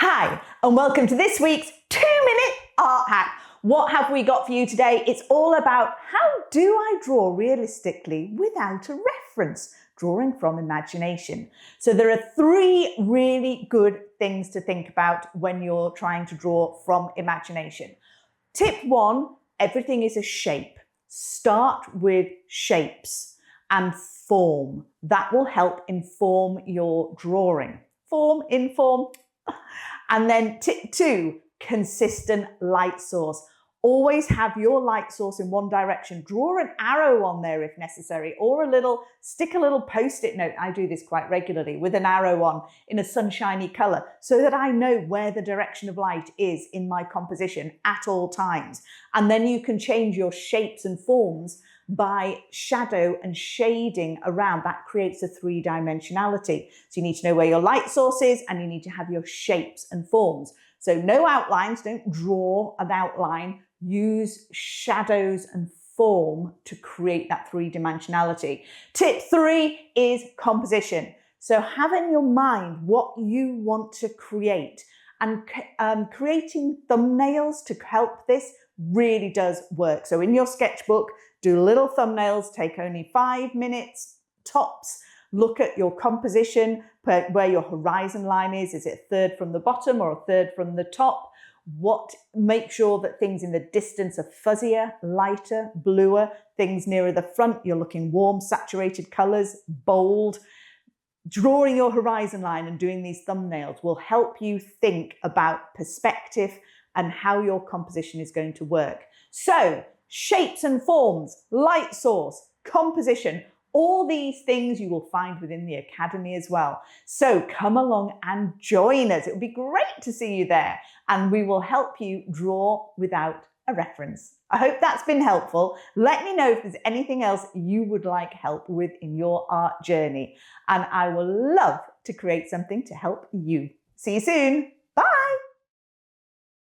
Hi, and welcome to this week's 2-minute art hack. What have we got for you today? It's all about how do I draw realistically without a reference, drawing from imagination. So there are 3 really good things to think about when you're trying to draw from imagination. Tip 1, everything is a shape. Start with shapes and form. That will help inform your drawing. Form, inform. And then tip 2, consistent light source. Always have your light source in one direction. Draw an arrow on there if necessary, or stick a little post-it note. I do this quite regularly with an arrow on in a sunshiny color so that I know where the direction of light is in my composition at all times. And then you can change your shapes and forms by shadow and shading around. That creates a 3-dimensionality. So you need to know where your light source is and you need to have your shapes and forms. So no outlines, don't draw an outline, use shadows and form to create that 3-dimensionality. Tip 3 is composition. So have in your mind what you want to create, and creating thumbnails to help this really does work. So in your sketchbook, do little thumbnails, take only 5 minutes tops. Look at your composition, where your horizon line is. Is it a third from the bottom or a third from the top? Make sure that things in the distance are fuzzier, lighter, bluer. Things nearer the front, you're looking warm, saturated colors, bold. Drawing your horizon line and doing these thumbnails will help you think about perspective and how your composition is going to work. So, shapes and forms, light source, composition, all these things you will find within the Academy as well. So come along and join us. It would be great to see you there, and we will help you draw without a reference. I hope that's been helpful. Let me know if there's anything else you would like help with in your art journey, and I will love to create something to help you. See you soon.